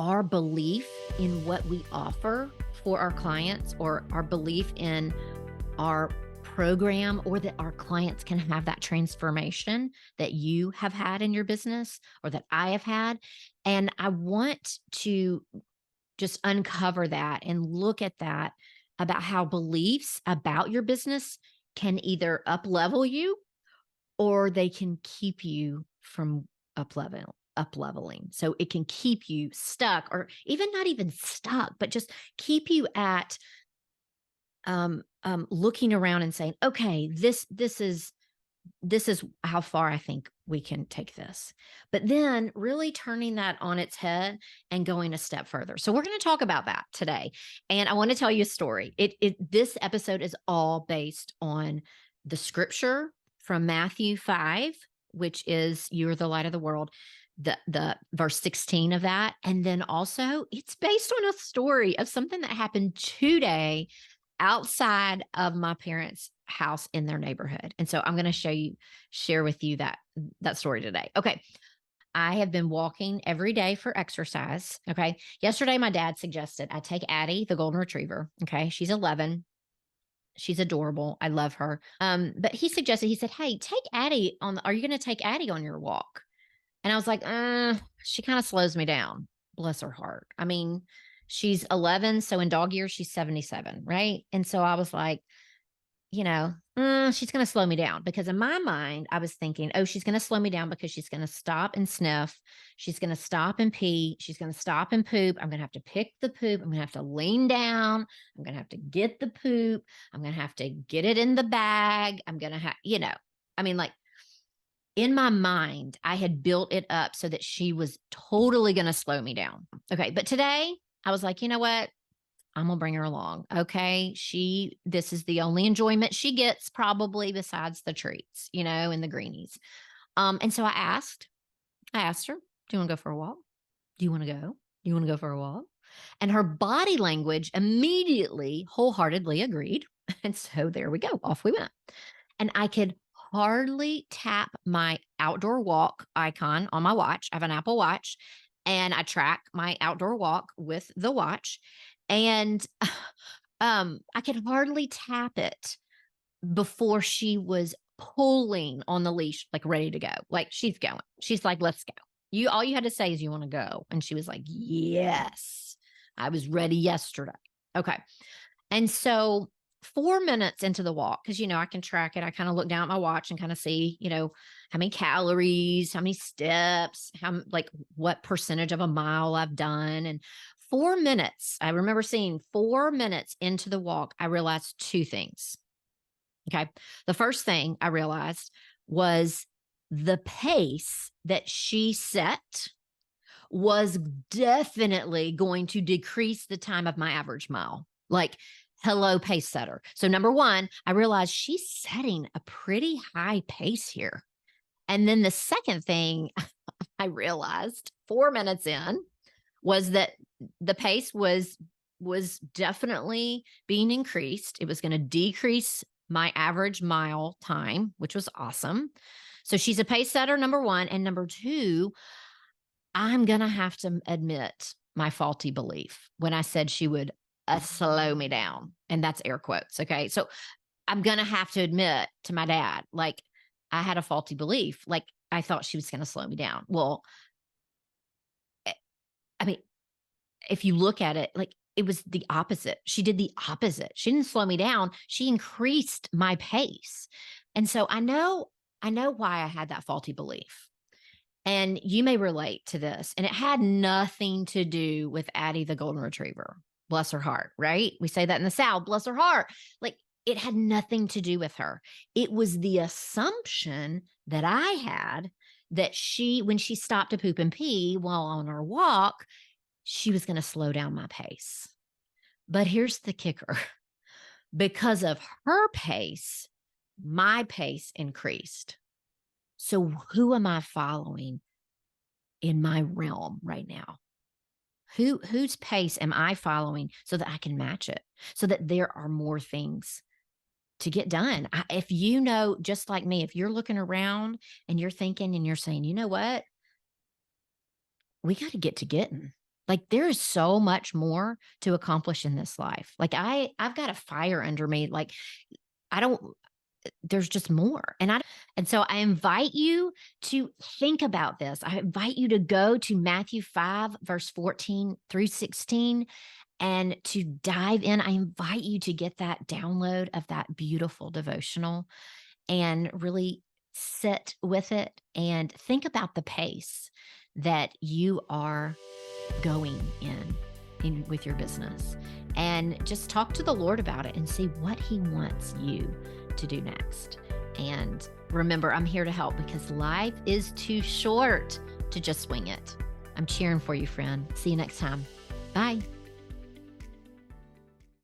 our belief in what we offer for our clients, or our belief in our program, or that our clients can have that transformation that you have had in your business or that I have had. And I want to just uncover that and look at that, about how beliefs about your business can either up level you, or they can keep you from up leveling. So it can keep you stuck, or even not even stuck, but just keep you at looking around and saying, okay, this is how far I think we can take this. But then really turning that on its head and going a step further. So we're going to talk about that today. And I want to tell you a story. This episode is all based on the scripture from Matthew 5, which is "You're the light of the world." The verse 16 of that. And then also it's based on a story of something that happened today outside of my parents' house in their neighborhood. And so I'm going to share with you that story today. Okay. I have been walking every day for exercise. Okay. Yesterday, my dad suggested I take Addie, the golden retriever. Okay. She's 11. She's adorable. I love her. But he suggested, he said, "Hey, are you going to take Addie on your walk?" And I was like, she kind of slows me down. Bless her heart. I mean, she's 11. So in dog years, she's 77. Right. And so I was like, she's going to slow me down, because in my mind, I was thinking, oh, she's going to slow me down because she's going to stop and sniff. She's going to stop and pee. She's going to stop and poop. I'm going to have to pick the poop. I'm going to have to lean down. I'm going to have to get the poop. I'm going to have to get it in the bag. I'm going to have, like, in my mind, I had built it up so that she was totally going to slow me down. Okay. But today I was like, you know what? I'm going to bring her along. Okay. This is the only enjoyment she gets, probably, besides the treats, and the greenies. And so I asked her, "Do you want to go for a walk? Do you want to go? Do you want to go for a walk?" And her body language immediately wholeheartedly agreed. And so there we go. Off we went. And I could hardly tap my outdoor walk icon on my watch. I have an Apple Watch, and I track my outdoor walk with the watch. And I could hardly tap it before she was pulling on the leash, like ready to go. Like, she's going. She's like, "Let's go. All you had to say is you want to go." And she was like, "Yes, I was ready yesterday." Okay. And so 4 minutes into the walk, because, I can track it. I kind of look down at my watch and kind of see, how many calories, how many steps, what percentage of a mile I've done. And 4 minutes, I remember seeing 4 minutes into the walk, I realized two things. Okay. The first thing I realized was the pace that she set was definitely going to decrease the time of my average mile. Like, hello, Pacesetter. So number one, I realized she's setting a pretty high pace here. And then the second thing I realized 4 minutes in was that the pace was definitely being increased. It was going to decrease my average mile time, which was awesome. So she's a pace setter, number one. And number two, I'm going to have to admit my faulty belief when I said she would slow me down. And that's air quotes. Okay. So I'm going to have to admit to my dad, like, I had a faulty belief. Like, I thought she was going to slow me down. Well, I mean, if you look at it, like, it was the opposite. She did the opposite. She didn't slow me down. She increased my pace. And so I know why I had that faulty belief. And you may relate to this. And it had nothing to do with Addie, the golden retriever. Bless her heart, right? We say that in the South, bless her heart. Like, it had nothing to do with her. It was the assumption that I had that when she stopped to poop and pee while on her walk, she was going to slow down my pace. But here's the kicker. Because of her pace, my pace increased. So who am I following in my realm right now? Whose pace am I following so that I can match it, so that there are more things to get done? If just like me, if you're looking around and you're thinking and you're saying, you know what? We got to get to getting. Like there is so much more to accomplish in this life. Like I've got a fire under me. Like I don't there's just more. And so I invite you to think about this. I invite you to go to Matthew 5 verse 14 through 16 and to dive in. I invite you to get that download of that beautiful devotional and really sit with it and think about the pace that you are going in with your business, and just talk to the Lord about it and see what he wants you to do next. And remember, I'm here to help because life is too short to just wing it. I'm cheering for you, friend. See you next time. Bye.